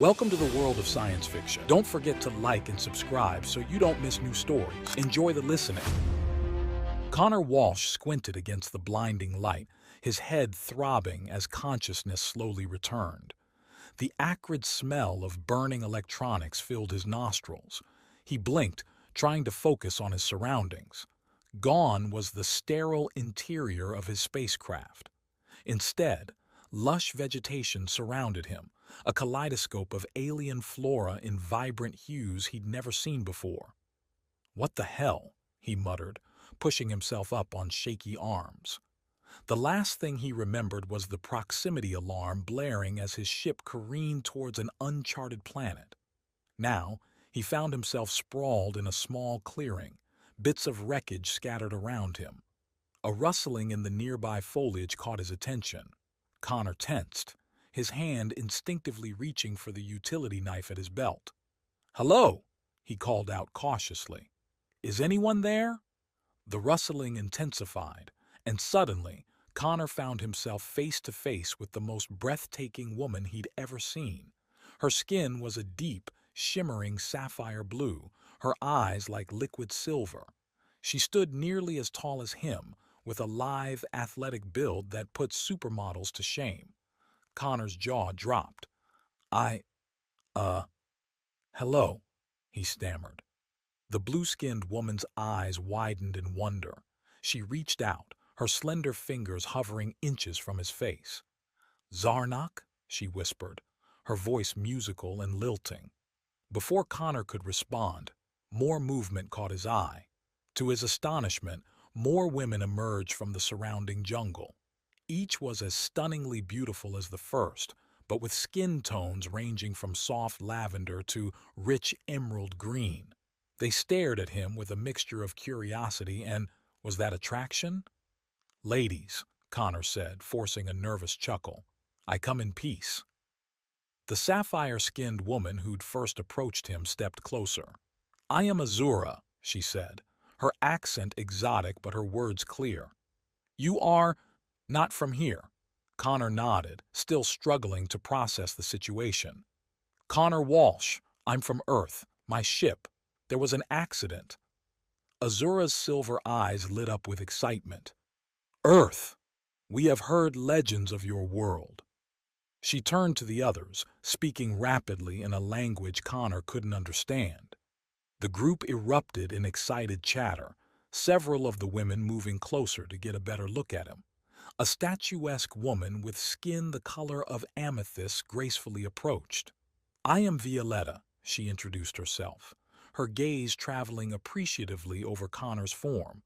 Welcome to the world of science fiction. Don't forget to like and subscribe so you don't miss new stories. Enjoy the listening. Connor Walsh squinted against the blinding light, his head throbbing as consciousness slowly returned. The acrid smell of burning electronics filled his nostrils. He blinked, trying to focus on his surroundings. Gone was the sterile interior of his spacecraft. Instead, lush vegetation surrounded him, a kaleidoscope of alien flora in vibrant hues he'd never seen before. "What the hell?" he muttered, pushing himself up on shaky arms. The last thing he remembered was the proximity alarm blaring as his ship careened towards an uncharted planet. Now, he found himself sprawled in a small clearing, bits of wreckage scattered around him. A rustling in the nearby foliage caught his attention. Connor tensed, his hand instinctively reaching for the utility knife at his belt. "Hello," he called out cautiously. "Is anyone there?" The rustling intensified, and suddenly, Connor found himself face to face with the most breathtaking woman he'd ever seen. Her skin was a deep, shimmering sapphire blue, her eyes like liquid silver. She stood nearly as tall as him, with a lithe, athletic build that put supermodels to shame. Connor's jaw dropped. Hello," he stammered. The blue-skinned woman's eyes widened in wonder. She reached out, her slender fingers hovering inches from his face. "Zarnak?" she whispered, her voice musical and lilting. Before Connor could respond, more movement caught his eye. To his astonishment, more women emerged from the surrounding jungle. Each was as stunningly beautiful as the first, but with skin tones ranging from soft lavender to rich emerald green. They stared at him with a mixture of curiosity and, was that attraction? "Ladies," Connor said, forcing a nervous chuckle, "I come in peace." The sapphire-skinned woman who'd first approached him stepped closer. "I am Azura," she said, her accent exotic but her words clear. "You are not from here." Connor nodded, still struggling to process the situation. "Connor Walsh. I'm from Earth. My ship. There was an accident." Azura's silver eyes lit up with excitement. "Earth! We have heard legends of your world." She turned to the others, speaking rapidly in a language Connor couldn't understand. The group erupted in excited chatter, several of the women moving closer to get a better look at him. A statuesque woman with skin the color of amethyst gracefully approached. "I am Violetta," she introduced herself, her gaze traveling appreciatively over Connor's form.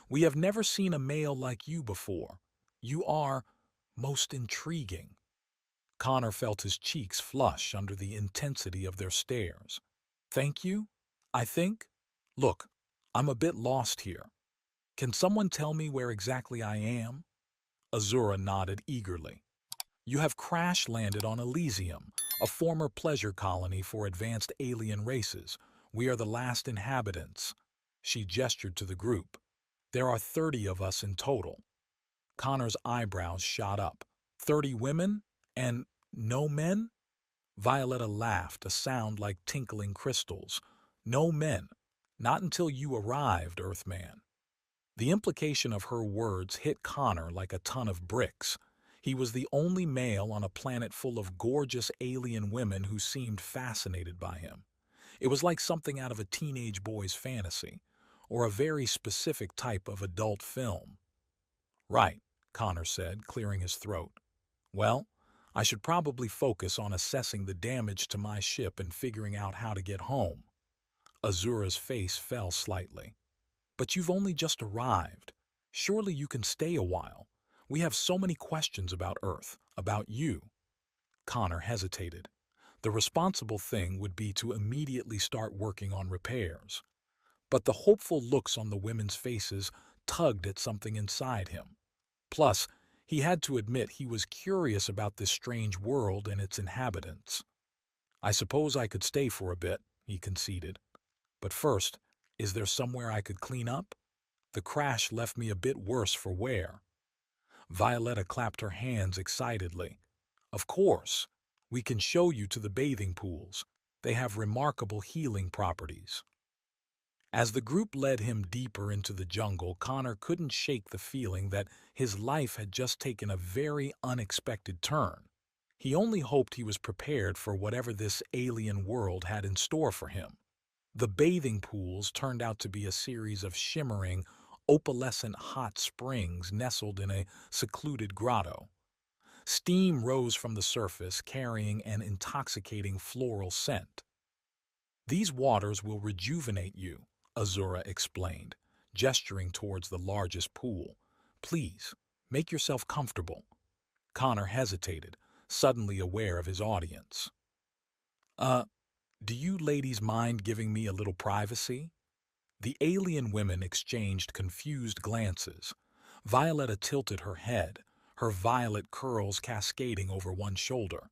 "We have never seen a male like you before. You are most intriguing." Connor felt his cheeks flush under the intensity of their stares. "Thank you, I think? Look, I'm a bit lost here. Can someone tell me where exactly I am?" Azura nodded eagerly. "You have crash-landed on Elysium, a former pleasure colony for advanced alien races. We are the last inhabitants." She gestured to the group. "There are 30 of us in total." Connor's eyebrows shot up. 30 women? And no men? Violetta laughed, a sound like tinkling crystals. "No men. Not until you arrived, Earthman." The implication of her words hit Connor like a ton of bricks. He was the only male on a planet full of gorgeous alien women who seemed fascinated by him. It was like something out of a teenage boy's fantasy, or a very specific type of adult film. "Right," Connor said, clearing his throat. "Well, I should probably focus on assessing the damage to my ship and figuring out how to get home." Azura's face fell slightly. "But you've only just arrived. Surely you can stay a while. We have so many questions about Earth, about you." Connor hesitated. The responsible thing would be to immediately start working on repairs. But the hopeful looks on the women's faces tugged at something inside him. Plus, he had to admit he was curious about this strange world and its inhabitants. "I suppose I could stay for a bit," he conceded. "But first, is there somewhere I could clean up? The crash left me a bit worse for wear." Violetta clapped her hands excitedly. "Of course. We can show you to the bathing pools. They have remarkable healing properties. As the group led him deeper into the jungle, Connor couldn't shake the feeling that his life had just taken a very unexpected turn. He only hoped he was prepared for whatever this alien world had in store for him. The bathing pools turned out to be a series of shimmering, opalescent hot springs nestled in a secluded grotto. Steam rose from the surface, carrying an intoxicating floral scent. "These waters will rejuvenate you," Azura explained, gesturing towards the largest pool. "Please, make yourself comfortable." Connor hesitated, suddenly aware of his audience. Uh, do you ladies mind giving me a little privacy?" The alien women exchanged confused glances. Violetta tilted her head, her violet curls cascading over one shoulder.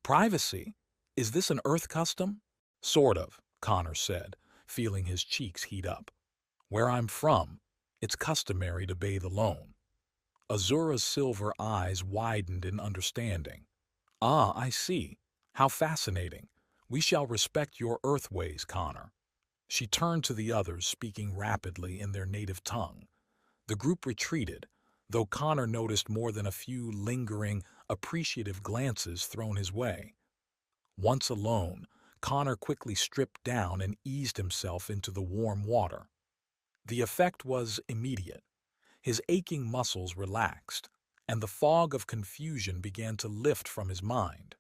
"Privacy? Is this an Earth custom?" "Sort of," Connor said, feeling his cheeks heat up. "Where I'm from, it's customary to bathe alone." Azura's silver eyes widened in understanding. "Ah, I see. How fascinating. We shall respect your Earth ways, Connor." She turned to the others, speaking rapidly in their native tongue. The group retreated, though Connor noticed more than a few lingering, appreciative glances thrown his way. Once alone, Connor quickly stripped down and eased himself into the warm water. The effect was immediate. His aching muscles relaxed, and the fog of confusion began to lift from his mind.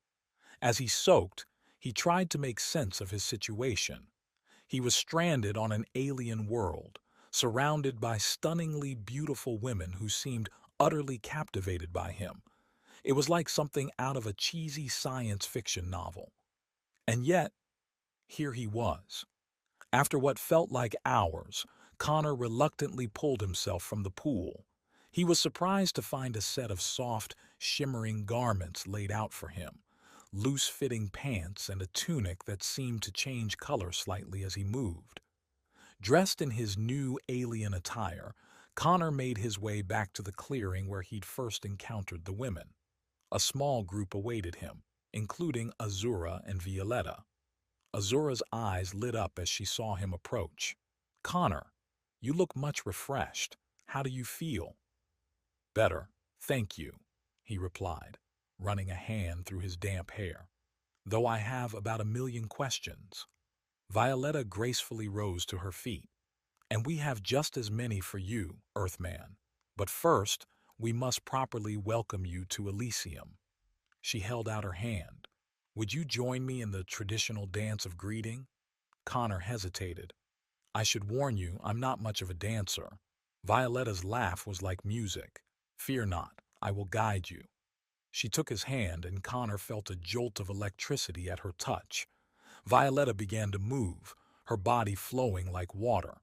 As he soaked, he tried to make sense of his situation. He was stranded on an alien world, surrounded by stunningly beautiful women who seemed utterly captivated by him. It was like something out of a cheesy science fiction novel. And yet, here he was. After what felt like hours, Connor reluctantly pulled himself from the pool. He was surprised to find a set of soft, shimmering garments laid out for him, loose-fitting pants and a tunic that seemed to change color slightly as he moved. Dressed in his new alien attire, Connor made his way back to the clearing where he'd first encountered the women. A small group awaited him, including Azura and Violetta. Azura's eyes lit up as she saw him approach. "Connor, you look much refreshed. How do you feel?" "Better, thank you," he replied, running a hand through his damp hair. "Though I have about 1,000,000 questions." Violetta gracefully rose to her feet. "And we have just as many for you, Earthman. But first, we must properly welcome you to Elysium." She held out her hand. "Would you join me in the traditional dance of greeting?" Connor hesitated. "I should warn you, I'm not much of a dancer." Violetta's laugh was like music. "Fear not, I will guide you." She took his hand, and Connor felt a jolt of electricity at her touch. Violetta began to move, her body flowing like water.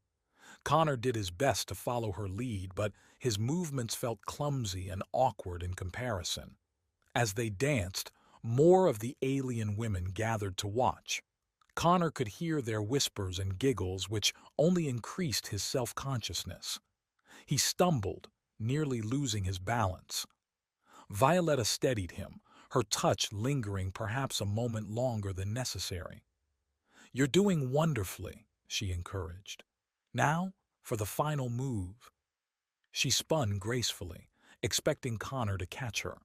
Connor did his best to follow her lead, but his movements felt clumsy and awkward in comparison. As they danced, more of the alien women gathered to watch. Connor could hear their whispers and giggles, which only increased his self-consciousness. He stumbled, nearly losing his balance. Violetta steadied him, her touch lingering perhaps a moment longer than necessary. "You're doing wonderfully," she encouraged. "Now, for the final move." She spun gracefully, expecting Connor to catch her.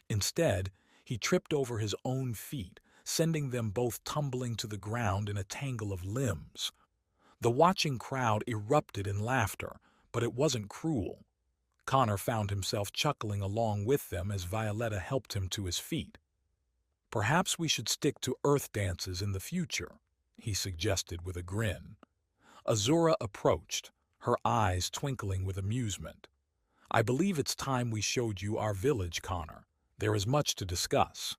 Instead, he tripped over his own feet, sending them both tumbling to the ground in a tangle of limbs. The watching crowd erupted in laughter, but it wasn't cruel. Connor found himself chuckling along with them as Violetta helped him to his feet. "Perhaps we should stick to Earth dances in the future," he suggested with a grin. Azura approached, her eyes twinkling with amusement. "I believe it's time we showed you our village, Connor. There is much to discuss."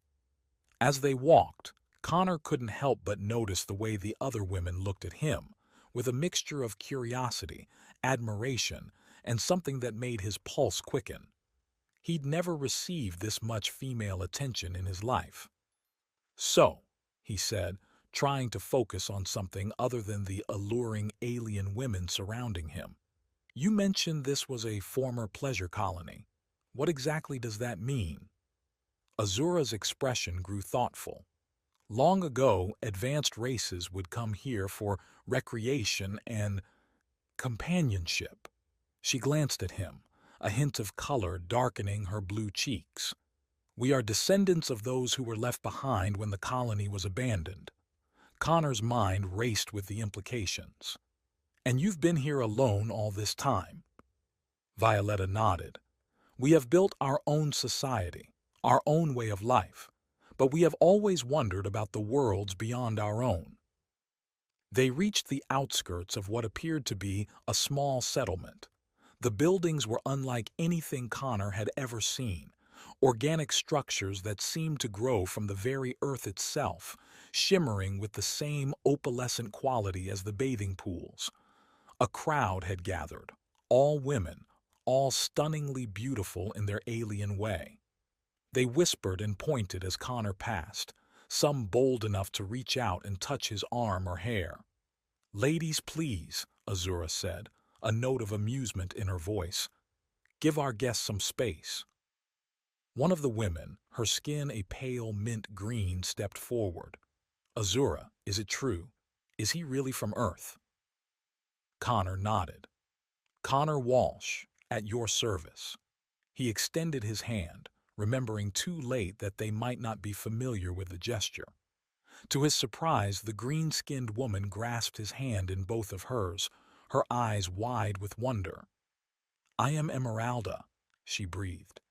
As they walked, Connor couldn't help but notice the way the other women looked at him, with a mixture of curiosity, admiration, and something that made his pulse quicken. He'd never received this much female attention in his life. "So," he said, trying to focus on something other than the alluring alien women surrounding him. "You mentioned this was a former pleasure colony. What exactly does that mean?" Azura's expression grew thoughtful. Long ago, advanced races would come here for recreation and companionship. She glanced at him, a hint of color darkening her blue cheeks. We are descendants of those who were left behind when the colony was abandoned. Connor's mind raced with the implications. And you've been here alone all this time? Violetta nodded. We have built our own society, our own way of life, but we have always wondered about the worlds beyond our own. They reached the outskirts of what appeared to be a small settlement. The buildings were unlike anything Connor had ever seen, organic structures that seemed to grow from the very earth itself, shimmering with the same opalescent quality as the bathing pools. A crowd had gathered, all women, all stunningly beautiful in their alien way. They whispered and pointed as Connor passed, some bold enough to reach out and touch his arm or hair. "Ladies, please," Azura said, a note of amusement in her voice. "Give our guests some space." One of the women, her skin a pale mint green, stepped forward. "Azura, is it true? Is he really from Earth?" Connor nodded. "Connor Walsh, at your service." He extended his hand, remembering too late that they might not be familiar with the gesture. To his surprise, the green-skinned woman grasped his hand in both of hers, her eyes wide with wonder. "I am Emeralda," she breathed.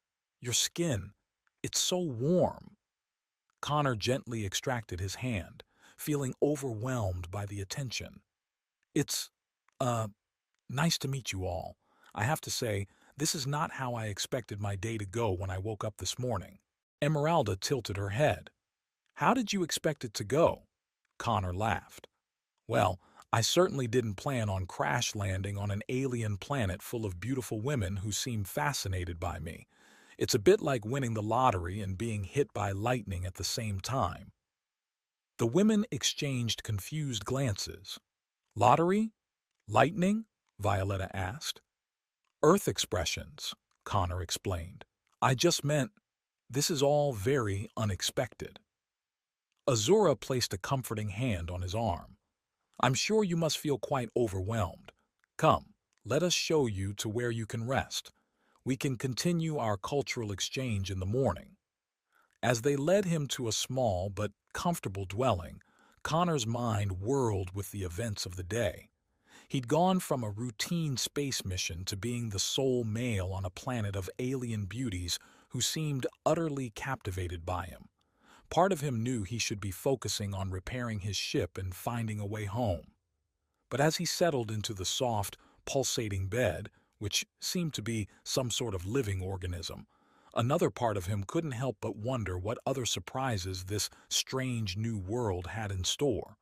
"Your skin, it's so warm." Connor gently extracted his hand, feeling overwhelmed by the attention. "It's, nice to meet you all. I have to say, this is not how I expected my day to go when I woke up this morning." Emeralda tilted her head. "How did you expect it to go?" Connor laughed. "Well, I certainly didn't plan on crash landing on an alien planet full of beautiful women who seem fascinated by me. It's a bit like winning the lottery and being hit by lightning at the same time." The women exchanged confused glances. "Lottery? Lightning?" Violetta asked. "Earth expressions," Connor explained. "I just meant, this is all very unexpected." Azura placed a comforting hand on his arm. "I'm sure you must feel quite overwhelmed. Come, let us show you to where you can rest. We can continue our cultural exchange in the morning." As they led him to a small but comfortable dwelling, Connor's mind whirled with the events of the day. He'd gone from a routine space mission to being the sole male on a planet of alien beauties who seemed utterly captivated by him. Part of him knew he should be focusing on repairing his ship and finding a way home. But as he settled into the soft, pulsating bed, which seemed to be some sort of living organism, another part of him couldn't help but wonder what other surprises this strange new world had in store.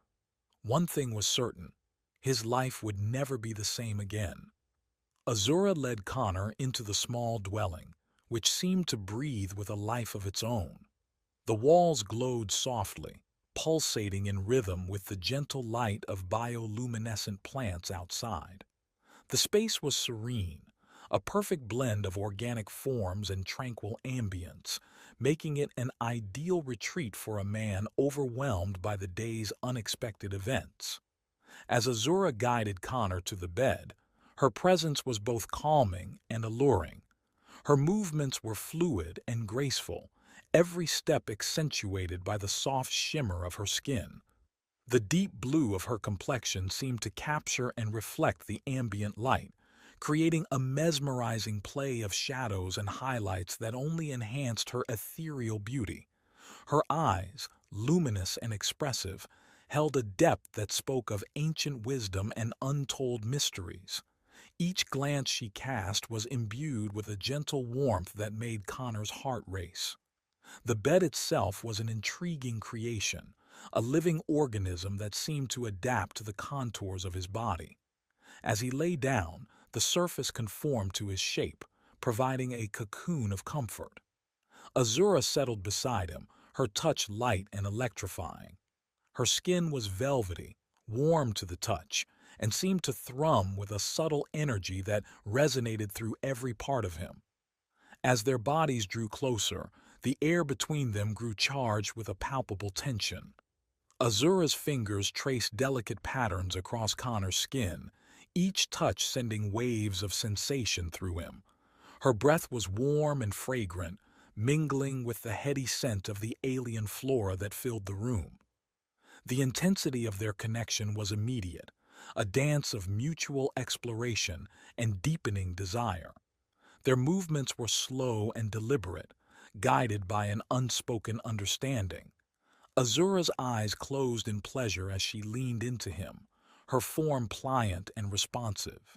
One thing was certain: his life would never be the same again. Azura led Connor into the small dwelling, which seemed to breathe with a life of its own. The walls glowed softly, pulsating in rhythm with the gentle light of bioluminescent plants outside. The space was serene, a perfect blend of organic forms and tranquil ambience, making it an ideal retreat for a man overwhelmed by the day's unexpected events. As Azura guided Connor to the bed, her presence was both calming and alluring. Her movements were fluid and graceful, every step accentuated by the soft shimmer of her skin. The deep blue of her complexion seemed to capture and reflect the ambient light, creating a mesmerizing play of shadows and highlights that only enhanced her ethereal beauty. Her eyes, luminous and expressive, held a depth that spoke of ancient wisdom and untold mysteries. Each glance she cast was imbued with a gentle warmth that made Connor's heart race. The bed itself was an intriguing creation, a living organism that seemed to adapt to the contours of his body. As he lay down, the surface conformed to his shape, providing a cocoon of comfort. Azura settled beside him, her touch light and electrifying. Her skin was velvety, warm to the touch, and seemed to thrum with a subtle energy that resonated through every part of him. As their bodies drew closer, The air between them grew charged with a palpable tension. Azura's fingers traced delicate patterns across Connor's skin, each touch sending waves of sensation through him. Her breath was warm and fragrant, mingling with the heady scent of the alien flora that filled the room. The intensity of their connection was immediate, a dance of mutual exploration and deepening desire. Their movements were slow and deliberate, guided by an unspoken understanding. Azura's eyes closed in pleasure as she leaned into him, her form pliant and responsive.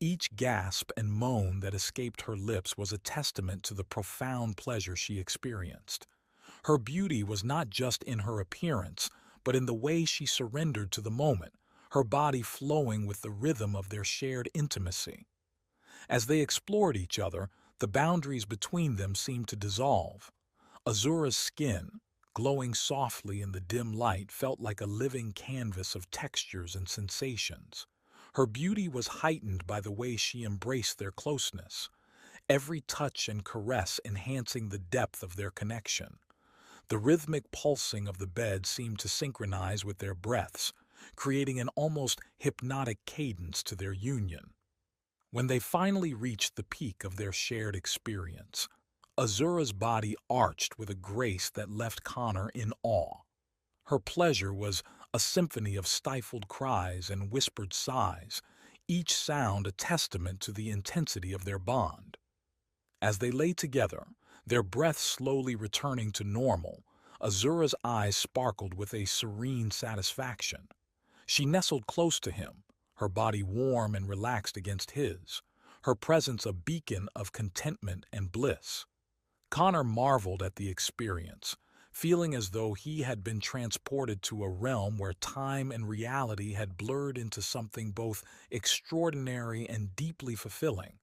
Each gasp and moan that escaped her lips was a testament to the profound pleasure she experienced. Her beauty was not just in her appearance, but in the way she surrendered to the moment, her body flowing with the rhythm of their shared intimacy. As they explored each other, the boundaries between them seemed to dissolve. Azura's skin, glowing softly in the dim light, felt like a living canvas of textures and sensations. Her beauty was heightened by the way she embraced their closeness, every touch and caress enhancing the depth of their connection. The rhythmic pulsing of the bed seemed to synchronize with their breaths, creating an almost hypnotic cadence to their union. When they finally reached the peak of their shared experience, Azura's body arched with a grace that left Connor in awe. Her pleasure was a symphony of stifled cries and whispered sighs, each sound a testament to the intensity of their bond. As they lay together, their breath slowly returning to normal, Azura's eyes sparkled with a serene satisfaction. She nestled close to him, her body warm and relaxed against his, her presence a beacon of contentment and bliss. Connor marveled at the experience, feeling as though he had been transported to a realm where time and reality had blurred into something both extraordinary and deeply fulfilling.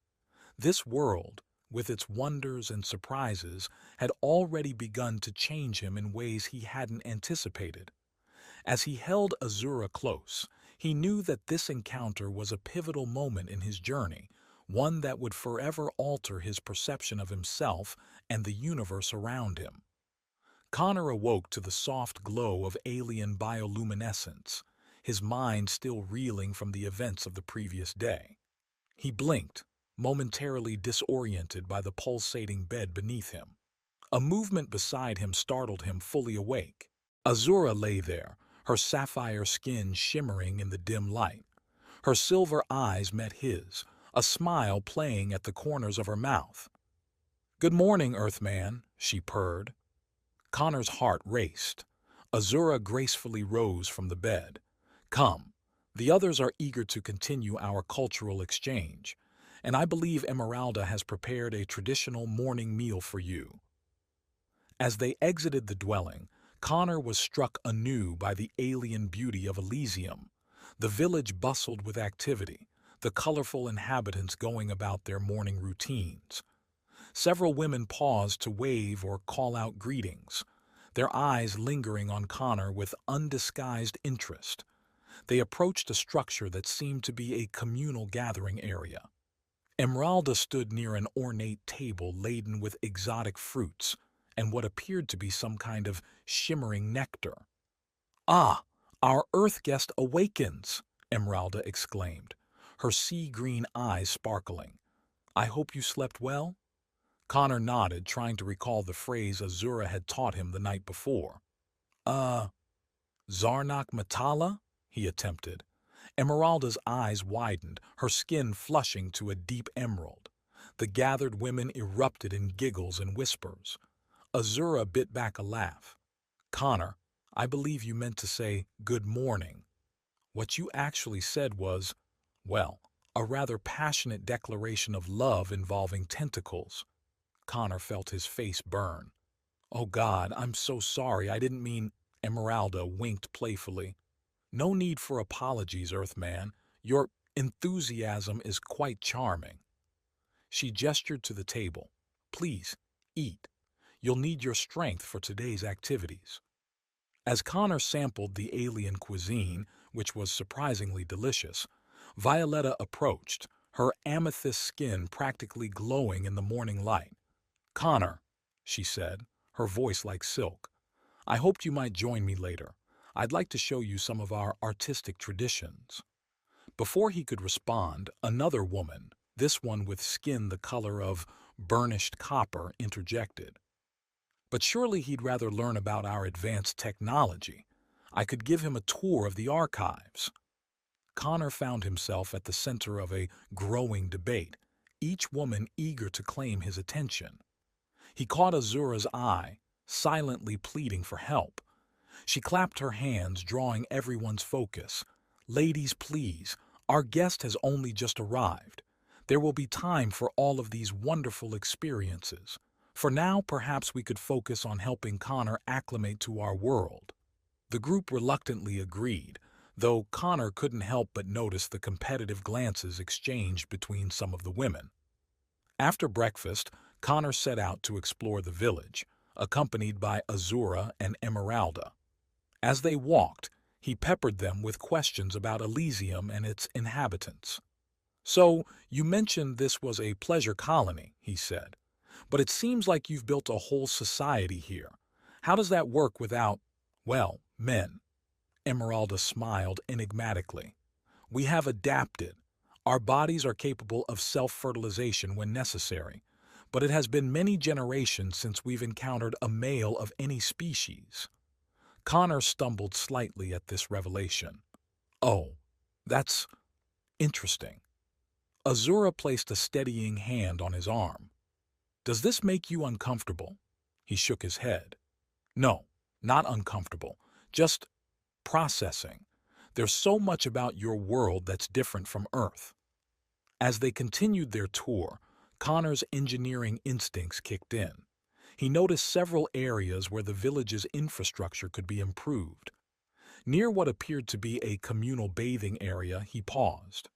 This world, with its wonders and surprises, had already begun to change him in ways he hadn't anticipated. As he held Azura close, he knew that this encounter was a pivotal moment in his journey, one that would forever alter his perception of himself and the universe around him. Connor awoke to the soft glow of alien bioluminescence, his mind still reeling from the events of the previous day. He blinked, momentarily disoriented by the pulsating bed beneath him. A movement beside him startled him fully awake. Azura lay there, her sapphire skin shimmering in the dim light. Her silver eyes met his, a smile playing at the corners of her mouth. "Good morning, Earthman," she purred. Connor's heart raced. Azura gracefully rose from the bed. "Come, the others are eager to continue our cultural exchange, and I believe Emeralda has prepared a traditional morning meal for you." As they exited the dwelling, Connor was struck anew by the alien beauty of Elysium. The village bustled with activity, the colorful inhabitants going about their morning routines. Several women paused to wave or call out greetings, their eyes lingering on Connor with undisguised interest. They approached a structure that seemed to be a communal gathering area. Emeralda stood near an ornate table laden with exotic fruits and what appeared to be some kind of shimmering nectar. "Ah, our Earth guest awakens!" Emeralda exclaimed, her sea-green eyes sparkling. "I hope you slept well?" Connor nodded, trying to recall the phrase Azura had taught him the night before. Zarnak Matala?" he attempted. Emeralda's eyes widened, her skin flushing to a deep emerald. The gathered women erupted in giggles and whispers. Azura bit back a laugh. "Connor, I believe you meant to say good morning. What you actually said was, well, a rather passionate declaration of love involving tentacles." Connor felt his face burn. "Oh God, I'm so sorry, I didn't mean—" Emeralda winked playfully. "No need for apologies, Earthman. Your enthusiasm is quite charming." She gestured to the table. "Please, eat. You'll need your strength for today's activities." As Connor sampled the alien cuisine, which was surprisingly delicious, Violetta approached, her amethyst skin practically glowing in the morning light. "Connor," she said, her voice like silk. "I hoped you might join me later. I'd like to show you some of our artistic traditions." Before he could respond, another woman, this one with skin the color of burnished copper, interjected. "But surely he'd rather learn about our advanced technology. I could give him a tour of the archives." Connor found himself at the center of a growing debate, each woman eager to claim his attention. He caught Azura's eye, silently pleading for help. She clapped her hands, drawing everyone's focus. "Ladies, please, our guest has only just arrived. There will be time for all of these wonderful experiences. For now, perhaps we could focus on helping Connor acclimate to our world." The group reluctantly agreed, though Connor couldn't help but notice the competitive glances exchanged between some of the women. After breakfast, Connor set out to explore the village, accompanied by Azura and Emeralda. As they walked, he peppered them with questions about Elysium and its inhabitants. "So, you mentioned this was a pleasure colony," he said. "But it seems like you've built a whole society here. How does that work without, well, men?" Emeralda smiled enigmatically. "We have adapted. Our bodies are capable of self-fertilization when necessary, but it has been many generations since we've encountered a male of any species." Connor stumbled slightly at this revelation. "Oh, that's interesting." Azura placed a steadying hand on his arm. "Does this make you uncomfortable?" He shook his head. "No, not uncomfortable. Just processing. There's so much about your world that's different from Earth." As they continued their tour, Connor's engineering instincts kicked in. He noticed several areas where the village's infrastructure could be improved. Near what appeared to be a communal bathing area, he paused.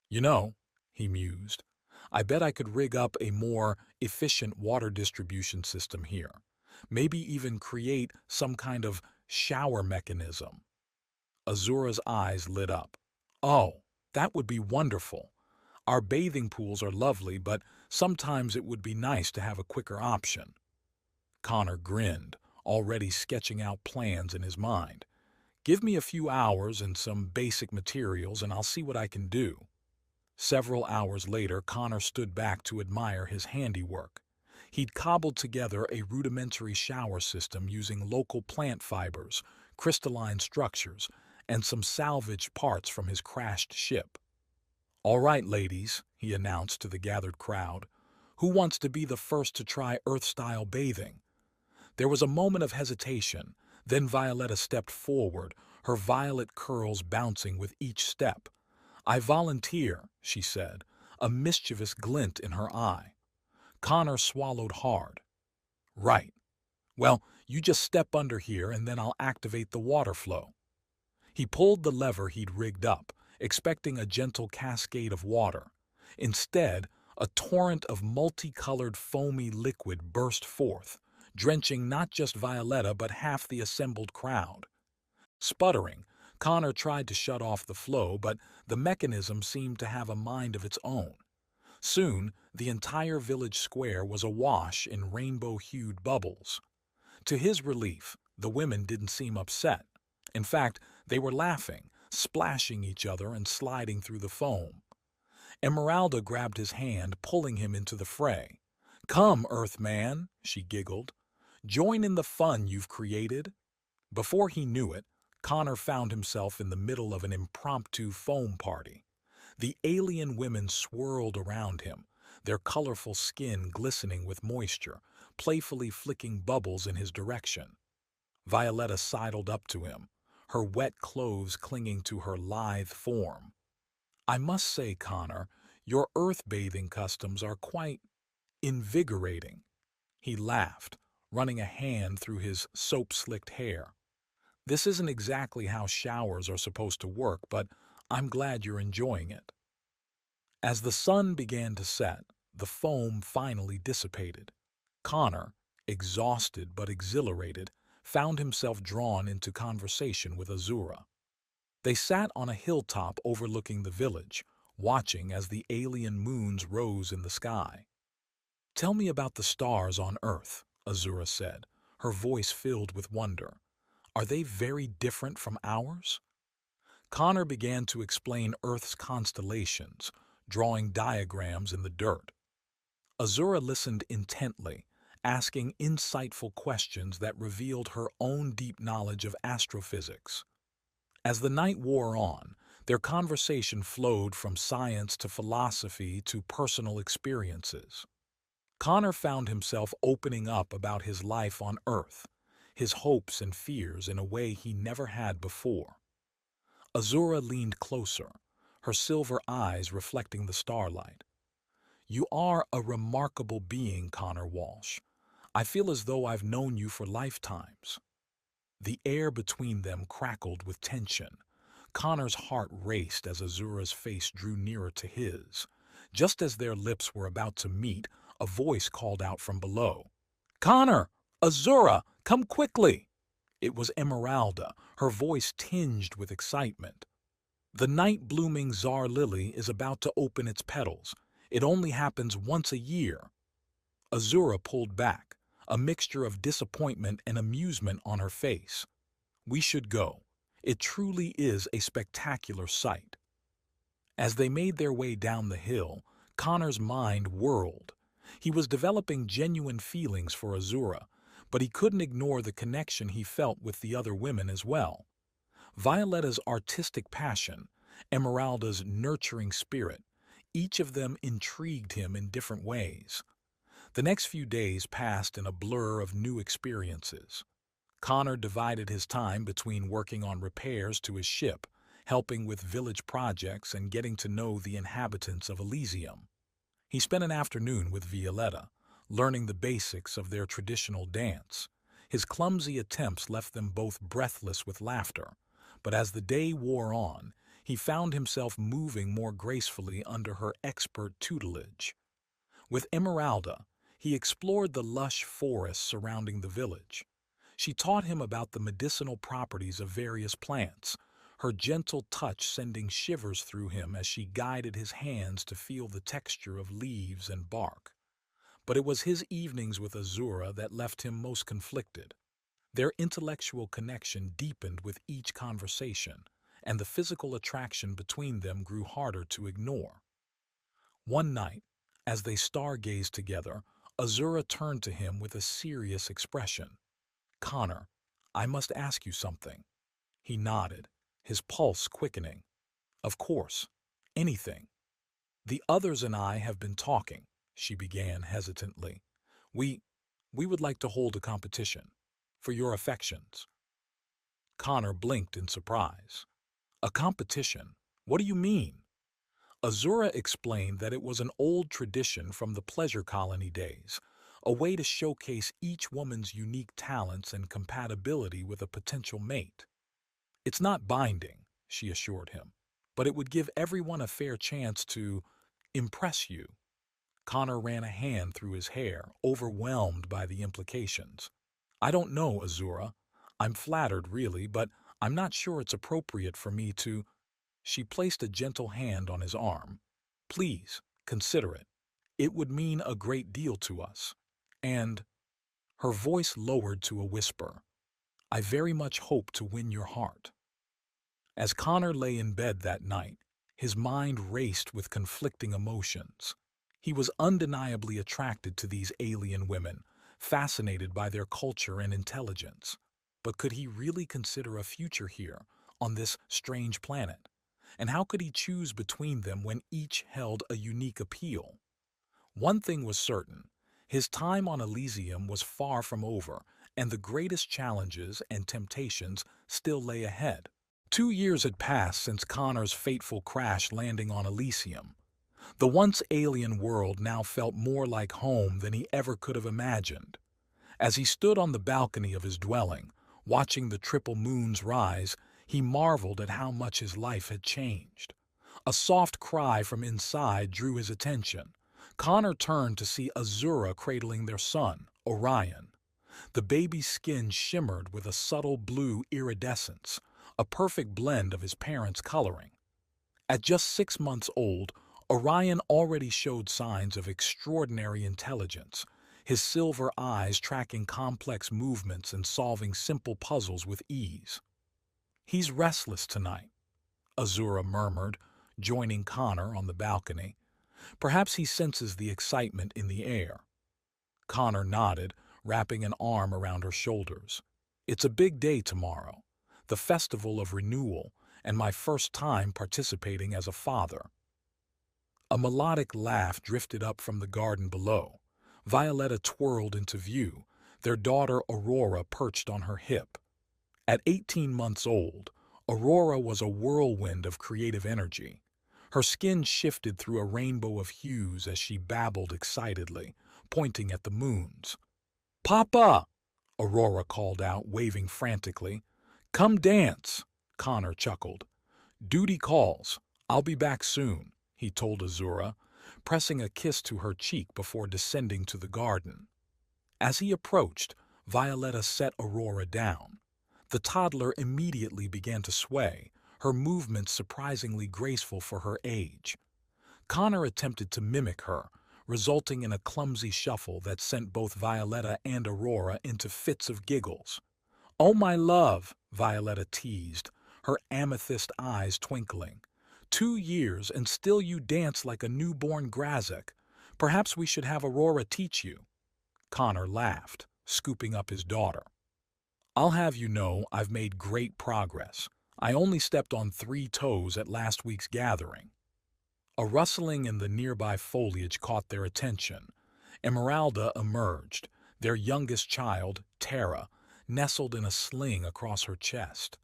"You know," he mused, "I bet I could rig up a more efficient water distribution system here. Maybe even create some kind of shower mechanism." Azura's eyes lit up. "Oh, that would be wonderful. Our bathing pools are lovely, but sometimes it would be nice to have a quicker option." Connor grinned, already sketching out plans in his mind. "Give me a few hours and some basic materials and I'll see what I can do." Several hours later, Connor stood back to admire his handiwork. He'd cobbled together a rudimentary shower system using local plant fibers, crystalline structures, and some salvaged parts from his crashed ship. "All right, ladies," he announced to the gathered crowd. "Who wants to be the first to try Earth-style bathing?" There was a moment of hesitation, then Violetta stepped forward, her violet curls bouncing with each step. "I volunteer," she said, a mischievous glint in her eye. Connor swallowed hard. "Right. Well, you just step under here and then I'll activate the water flow." He pulled the lever he'd rigged up, expecting a gentle cascade of water. Instead, a torrent of multicolored foamy liquid burst forth, drenching not just Violetta but half the assembled crowd. Sputtering, Connor tried to shut off the flow, but the mechanism seemed to have a mind of its own. Soon, the entire village square was awash in rainbow-hued bubbles. To his relief, the women didn't seem upset. In fact, they were laughing, splashing each other and sliding through the foam. Emeralda grabbed his hand, pulling him into the fray. "Come, Earthman," she giggled. "Join in the fun you've created." Before he knew it, Connor found himself in the middle of an impromptu foam party. The alien women swirled around him, their colorful skin glistening with moisture, playfully flicking bubbles in his direction. Violetta sidled up to him, her wet clothes clinging to her lithe form. "I must say, Connor, your earth-bathing customs are quite invigorating." He laughed, running a hand through his soap-slicked hair. "This isn't exactly how showers are supposed to work, but I'm glad you're enjoying it." As the sun began to set, the foam finally dissipated. Connor, exhausted but exhilarated, found himself drawn into conversation with Azura. They sat on a hilltop overlooking the village, watching as the alien moons rose in the sky. "Tell me about the stars on Earth," Azura said. her voice filled with wonder. "Are they very different from ours?" Connor began to explain Earth's constellations, drawing diagrams in the dirt. Azura listened intently, asking insightful questions that revealed her own deep knowledge of astrophysics. As the night wore on, their conversation flowed from science to philosophy to personal experiences. Connor found himself opening up about his life on Earth, his hopes and fears in a way he never had before. Azura leaned closer, her silver eyes reflecting the starlight. "You are a remarkable being, Connor Walsh. I feel as though I've known you for lifetimes." The air between them crackled with tension. Connor's heart raced as Azura's face drew nearer to his. Just as their lips were about to meet, a voice called out from below. "Connor! Azura! Come quickly!" It was Emeralda, her voice tinged with excitement. "The night-blooming Czar lily is about to open its petals. It only happens once a year." Azura pulled back, a mixture of disappointment and amusement on her face. "We should go. It truly is a spectacular sight." As they made their way down the hill, Connor's mind whirled. He was developing genuine feelings for Azura, but he couldn't ignore the connection he felt with the other women as well. Violetta's artistic passion, Emeralda's nurturing spirit, each of them intrigued him in different ways. The next few days passed in a blur of new experiences. Connor divided his time between working on repairs to his ship, helping with village projects, and getting to know the inhabitants of Elysium. He spent an afternoon with Violetta, learning the basics of their traditional dance. His clumsy attempts left them both breathless with laughter, but as the day wore on, he found himself moving more gracefully under her expert tutelage. With Emeralda, he explored the lush forests surrounding the village. She taught him about the medicinal properties of various plants, her gentle touch sending shivers through him as she guided his hands to feel the texture of leaves and bark. But it was his evenings with Azura that left him most conflicted. Their intellectual connection deepened with each conversation, and the physical attraction between them grew harder to ignore. One night, as they stargazed together, Azura turned to him with a serious expression. "Connor, I must ask you something." He nodded, his pulse quickening. "Of course, anything." "The others and I have been talking," she began hesitantly. We would like to hold a competition for your affections." Connor blinked in surprise. "A competition? What do you mean?" Azura explained that it was an old tradition from the pleasure colony days, a way to showcase each woman's unique talents and compatibility with a potential mate. "It's not binding," she assured him, "but it would give everyone a fair chance to impress you." Connor ran a hand through his hair, overwhelmed by the implications. "I don't know, Azura. I'm flattered, really, but I'm not sure it's appropriate for me to—" She placed a gentle hand on his arm. "Please, consider it. It would mean a great deal to us. And—" her voice lowered to a whisper, "I very much hope to win your heart." As Connor lay in bed that night, his mind raced with conflicting emotions. He was undeniably attracted to these alien women, fascinated by their culture and intelligence. But could he really consider a future here, on this strange planet? And how could he choose between them when each held a unique appeal? One thing was certain: his time on Elysium was far from over, and the greatest challenges and temptations still lay ahead. 2 years had passed since Connor's fateful crash landing on Elysium. The once alien world now felt more like home than he ever could have imagined. As he stood on the balcony of his dwelling, watching the triple moons rise, he marveled at how much his life had changed. A soft cry from inside drew his attention. Connor turned to see Azura cradling their son, Orion. The baby's skin shimmered with a subtle blue iridescence, a perfect blend of his parents' coloring. At just 6 months old, Orion already showed signs of extraordinary intelligence, his silver eyes tracking complex movements and solving simple puzzles with ease. "He's restless tonight," Azura murmured, joining Connor on the balcony. "Perhaps he senses the excitement in the air." Connor nodded, wrapping an arm around her shoulders. "It's a big day tomorrow, the Festival of Renewal, and my first time participating as a father." A melodic laugh drifted up from the garden below. Violetta twirled into view, their daughter Aurora perched on her hip. At 18 months old, Aurora was a whirlwind of creative energy. Her skin shifted through a rainbow of hues as she babbled excitedly, pointing at the moons. "Papa!" Aurora called out, waving frantically. "Come dance!" Connor chuckled. "Duty calls. I'll be back soon," he told Azura, pressing a kiss to her cheek before descending to the garden. As he approached, Violetta set Aurora down. The toddler immediately began to sway, her movements surprisingly graceful for her age. Connor attempted to mimic her, resulting in a clumsy shuffle that sent both Violetta and Aurora into fits of giggles. "Oh, my love," Violetta teased, her amethyst eyes twinkling. 2 years and still you dance like a newborn Grazek. Perhaps we should have Aurora teach you." Connor laughed, scooping up his daughter. "I'll have you know I've made great progress. I only stepped on 3 toes at last week's gathering." A rustling in the nearby foliage caught their attention. Emeralda emerged, their youngest child, Terra, nestled in a sling across her chest.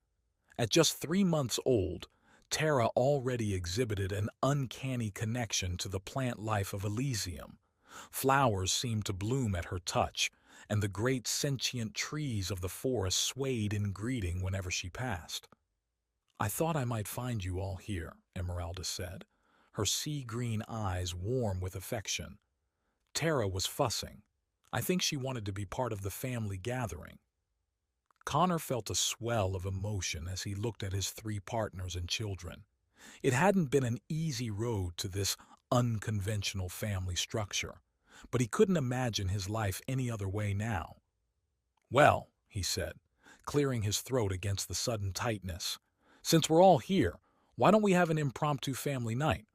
At just 3 months old, Terra already exhibited an uncanny connection to the plant life of Elysium. Flowers seemed to bloom at her touch, and the great sentient trees of the forest swayed in greeting whenever she passed. "I thought I might find you all here," Emeralda said, her sea-green eyes warm with affection. Terra was fussing. I think she wanted to be part of the family gathering. Connor felt a swell of emotion as he looked at his 3 partners and children. It hadn't been an easy road to this unconventional family structure, but he couldn't imagine his life any other way now. "Well," he said, clearing his throat against the sudden tightness, "since we're all here, why don't we have an impromptu family night?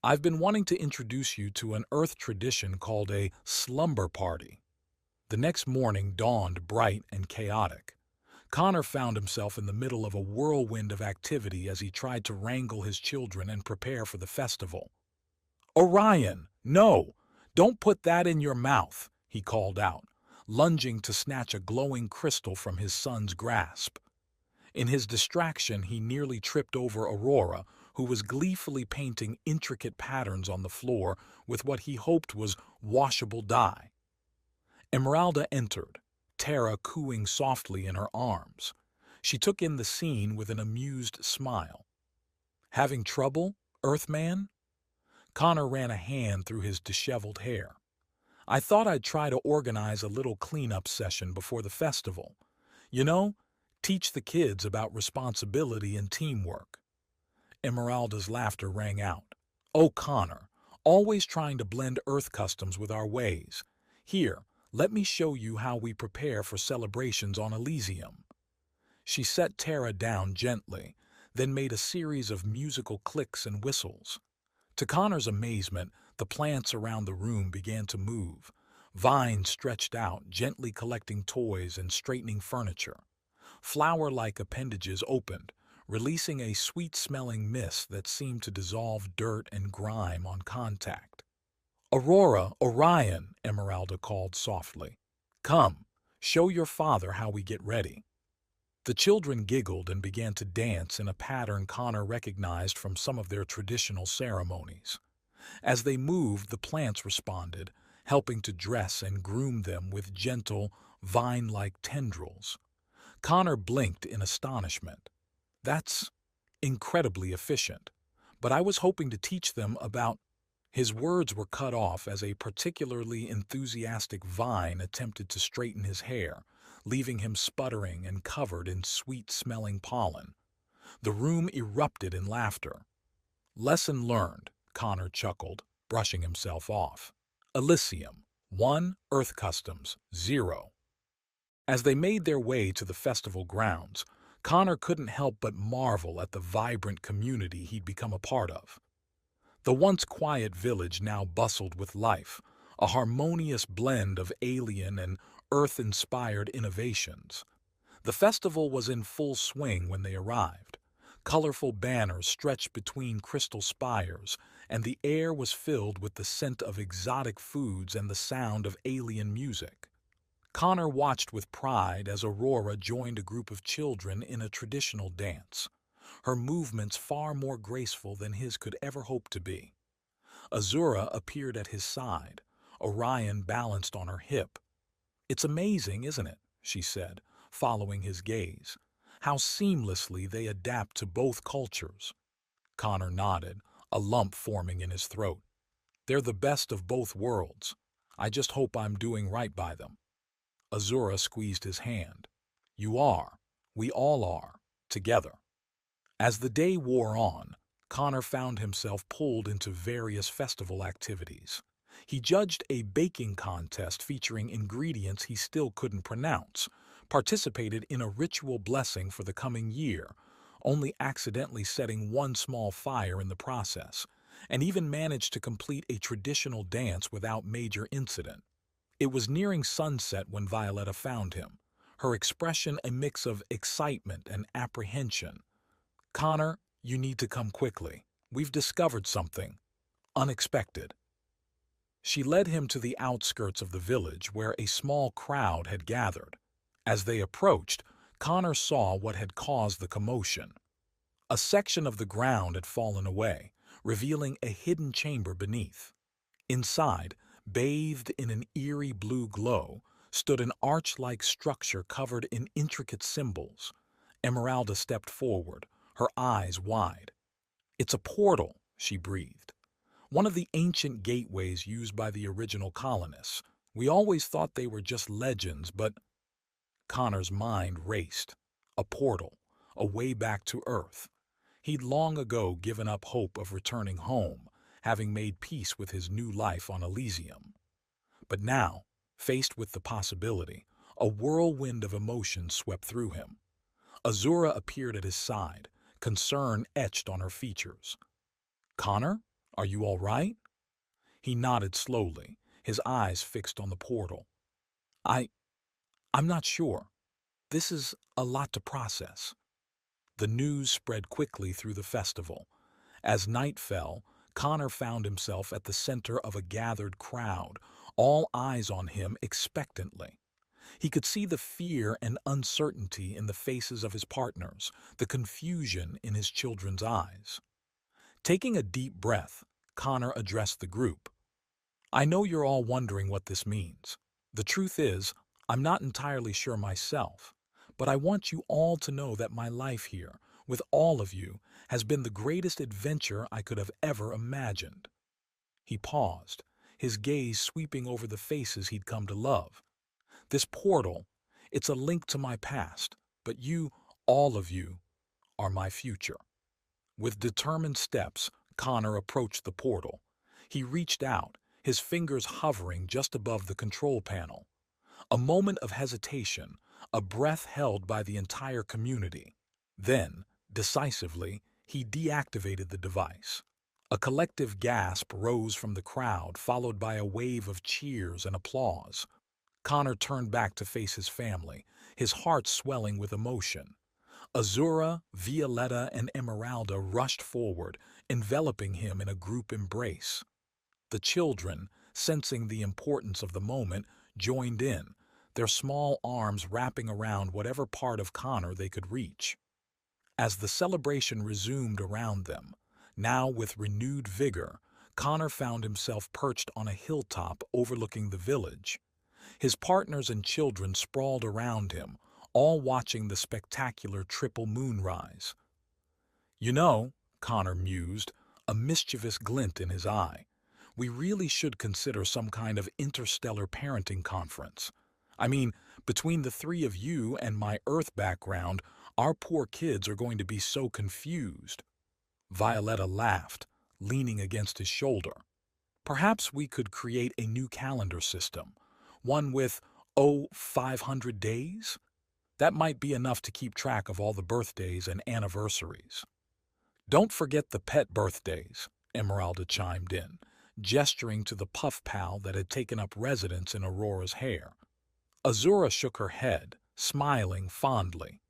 I've been wanting to introduce you to an Earth tradition called a slumber party." The next morning dawned bright and chaotic. Connor found himself in the middle of a whirlwind of activity as he tried to wrangle his children and prepare for the festival. "Orion, no! Don't put that in your mouth," he called out, lunging to snatch a glowing crystal from his son's grasp. In his distraction, he nearly tripped over Aurora, who was gleefully painting intricate patterns on the floor with what he hoped was washable dye. Emeralda entered, Terra cooing softly in her arms. She took in the scene with an amused smile. "Having trouble, Earthman?" Connor ran a hand through his disheveled hair. "I thought I'd try to organize a little cleanup session before the festival. You know, teach the kids about responsibility and teamwork." Emeralda's laughter rang out. "Oh, Connor, always trying to blend Earth customs with our ways. Here, let me show you how we prepare for celebrations on Elysium." She set Terra down gently, then made a series of musical clicks and whistles. To Connor's amazement, the plants around the room began to move. Vines stretched out, gently collecting toys and straightening furniture. Flower-like appendages opened, releasing a sweet-smelling mist that seemed to dissolve dirt and grime on contact. "Aurora, Orion," Emeralda called softly. "Come, show your father how we get ready." The children giggled and began to dance in a pattern Connor recognized from some of their traditional ceremonies. As they moved, the plants responded, helping to dress and groom them with gentle, vine-like tendrils. Connor blinked in astonishment. "That's incredibly efficient, but I was hoping to teach them about—" His words were cut off as a particularly enthusiastic vine attempted to straighten his hair, leaving him sputtering and covered in sweet-smelling pollen. The room erupted in laughter. "Lesson learned," Connor chuckled, brushing himself off. "Elysium, 1. Earth Customs, 0. As they made their way to the festival grounds, Connor couldn't help but marvel at the vibrant community he'd become a part of. The once quiet village now bustled with life, a harmonious blend of alien and Earth-inspired innovations. The festival was in full swing when they arrived. Colorful banners stretched between crystal spires, and the air was filled with the scent of exotic foods and the sound of alien music. Connor watched with pride as Aurora joined a group of children in a traditional dance, her movements far more graceful than his could ever hope to be. Azura appeared at his side, Orion balanced on her hip. "It's amazing, isn't it?" she said, following his gaze. "How seamlessly they adapt to both cultures." Connor nodded, a lump forming in his throat. "They're the best of both worlds. I just hope I'm doing right by them." Azura squeezed his hand. "You are. We all are. Together." As the day wore on, Connor found himself pulled into various festival activities. He judged a baking contest featuring ingredients he still couldn't pronounce, participated in a ritual blessing for the coming year, only accidentally setting one small fire in the process, and even managed to complete a traditional dance without major incident. It was nearing sunset when Violetta found him, her expression a mix of excitement and apprehension. "Connor, you need to come quickly. We've discovered something unexpected." She led him to the outskirts of the village where a small crowd had gathered. As they approached, Connor saw what had caused the commotion. A section of the ground had fallen away, revealing a hidden chamber beneath. Inside, bathed in an eerie blue glow, stood an arch-like structure covered in intricate symbols. Emeralda stepped forward, her eyes wide. "It's a portal," she breathed. "One of the ancient gateways used by the original colonists. We always thought they were just legends, but—" Connor's mind raced. A portal, a way back to Earth. He'd long ago given up hope of returning home, having made peace with his new life on Elysium. But now, faced with the possibility, a whirlwind of emotions swept through him. Azura appeared at his side, concern etched on her features. "Connor, are you all right?" He nodded slowly, his eyes fixed on the portal. I'm not sure. This is a lot to process." The news spread quickly through the festival. As night fell, Connor found himself at the center of a gathered crowd, all eyes on him expectantly. He could see the fear and uncertainty in the faces of his partners, the confusion in his children's eyes. Taking a deep breath, Connor addressed the group. "I know you're all wondering what this means. The truth is, I'm not entirely sure myself, but I want you all to know that my life here, with all of you, has been the greatest adventure I could have ever imagined." He paused, his gaze sweeping over the faces he'd come to love. "This portal, it's a link to my past, but you, all of you, are my future." With determined steps, Connor approached the portal. He reached out, his fingers hovering just above the control panel. A moment of hesitation, a breath held by the entire community. Then, decisively, he deactivated the device. A collective gasp rose from the crowd, followed by a wave of cheers and applause. Connor turned back to face his family, his heart swelling with emotion. Azura, Violetta, and Emeralda rushed forward, enveloping him in a group embrace. The children, sensing the importance of the moment, joined in, their small arms wrapping around whatever part of Connor they could reach. As the celebration resumed around them, now with renewed vigor, Connor found himself perched on a hilltop overlooking the village. His partners and children sprawled around him, all watching the spectacular triple moonrise. "You know," Connor mused, a mischievous glint in his eye, "we really should consider some kind of interstellar parenting conference. I mean, between the three of you and my Earth background, our poor kids are going to be so confused." Violetta laughed, leaning against his shoulder. Perhaps we could create a new calendar system, one with, 500 days? That might be enough to keep track of all the birthdays and anniversaries. Don't forget the pet birthdays, Emeralda chimed in, gesturing to the puff pal that had taken up residence in Aurora's hair. Azura shook her head, smiling fondly.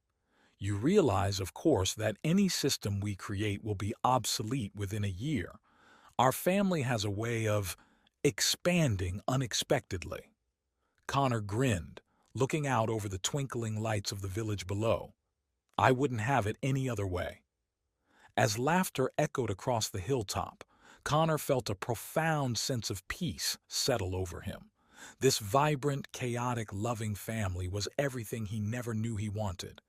You realize, of course, that any system we create will be obsolete within a year. Our family has a way of expanding unexpectedly. Connor grinned, looking out over the twinkling lights of the village below. I wouldn't have it any other way. As laughter echoed across the hilltop, Connor felt a profound sense of peace settle over him. This vibrant, chaotic, loving family was everything he never knew he wanted.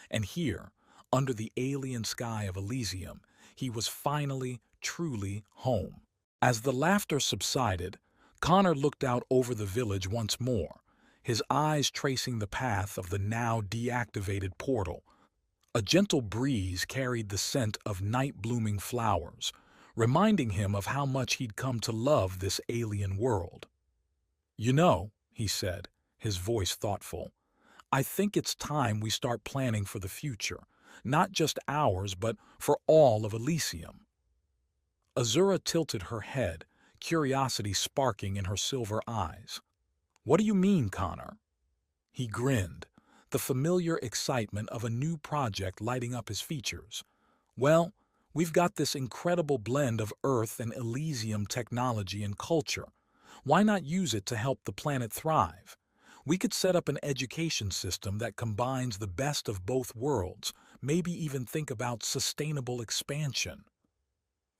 And here, under the alien sky of Elysium, he was finally, truly home. As the laughter subsided, Connor looked out over the village once more, his eyes tracing the path of the now deactivated portal. A gentle breeze carried the scent of night-blooming flowers, reminding him of how much he'd come to love this alien world. You know, he said, his voice thoughtful, I think it's time we start planning for the future, not just ours, but for all of Elysium. Azura tilted her head, curiosity sparking in her silver eyes. What do you mean, Connor? He grinned, the familiar excitement of a new project lighting up his features. Well, we've got this incredible blend of Earth and Elysium technology and culture. Why not use it to help the planet thrive? We could set up an education system that combines the best of both worlds, maybe even think about sustainable expansion.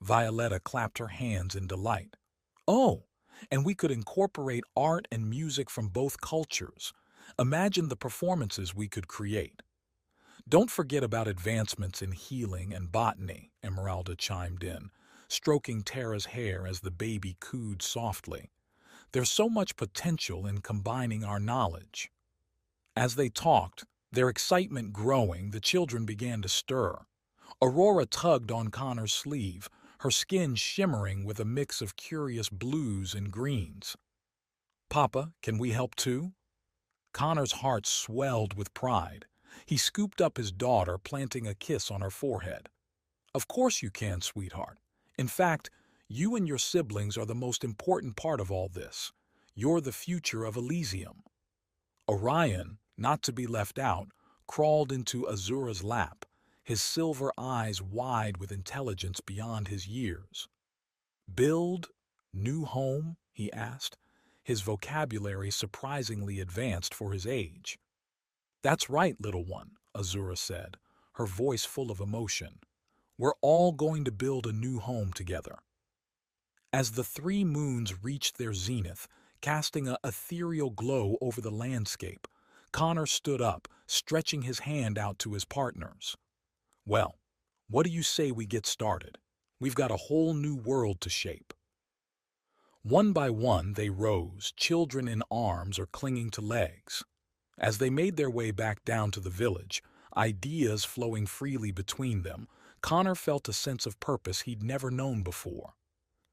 Violetta clapped her hands in delight. Oh, and we could incorporate art and music from both cultures. Imagine the performances we could create. Don't forget about advancements in healing and botany, Emeralda chimed in, stroking Tara's hair as the baby cooed softly. There's so much potential in combining our knowledge. As they talked, their excitement growing, the children began to stir. Aurora tugged on Connor's sleeve, her skin shimmering with a mix of curious blues and greens. Papa, can we help too? Connor's heart swelled with pride. He scooped up his daughter, planting a kiss on her forehead. Of course you can, sweetheart. In fact, you and your siblings are the most important part of all this. You're the future of Elysium. Orion, not to be left out, crawled into Azura's lap, his silver eyes wide with intelligence beyond his years. Build? New home? He asked, his vocabulary surprisingly advanced for his age. That's right, little one, Azura said, her voice full of emotion. We're all going to build a new home together. As the three moons reached their zenith, casting an ethereal glow over the landscape, Connor stood up, stretching his hand out to his partners. Well, what do you say we get started? We've got a whole new world to shape. One by one they rose, children in arms or clinging to legs. As they made their way back down to the village, ideas flowing freely between them, Connor felt a sense of purpose he'd never known before.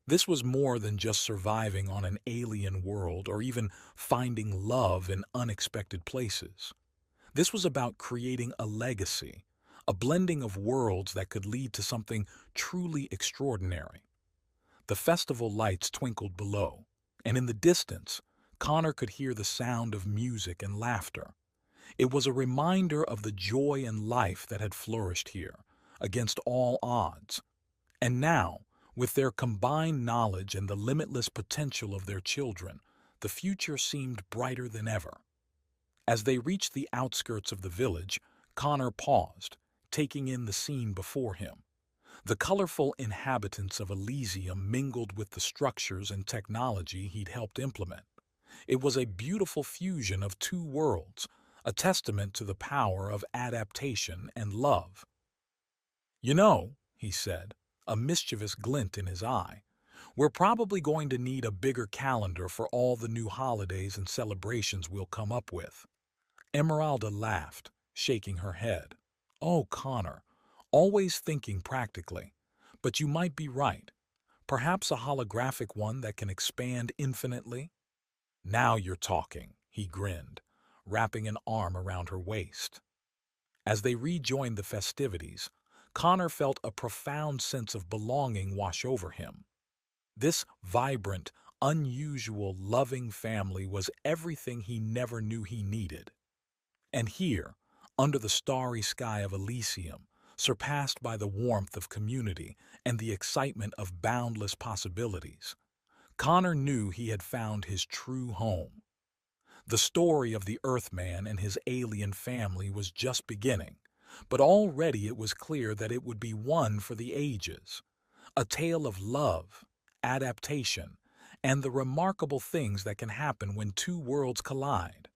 This was more than just surviving on an alien world or even finding love in unexpected places. This was about creating a legacy, a blending of worlds that could lead to something truly extraordinary. The festival lights twinkled below, and in the distance, Connor could hear the sound of music and laughter. It was a reminder of the joy and life that had flourished here, against all odds. And now, with their combined knowledge and the limitless potential of their children, the future seemed brighter than ever. As they reached the outskirts of the village, Connor paused, taking in the scene before him. The colorful inhabitants of Elysium mingled with the structures and technology he'd helped implement. It was a beautiful fusion of two worlds, a testament to the power of adaptation and love. You know, he said, a mischievous glint in his eye, we're probably going to need a bigger calendar for all the new holidays and celebrations we'll come up with. Emeralda laughed, shaking her head. Oh, Connor, always thinking practically. But you might be right. Perhaps a holographic one that can expand infinitely? Now you're talking, he grinned, wrapping an arm around her waist. As they rejoined the festivities, Connor felt a profound sense of belonging wash over him. This vibrant, unusual, loving family was everything he never knew he needed. And here, under the starry sky of Elysium, surpassed by the warmth of community and the excitement of boundless possibilities, Connor knew he had found his true home. The story of the Earthman and his alien family was just beginning, but already it was clear that it would be one for the ages. A tale of love, adaptation, and the remarkable things that can happen when two worlds collide.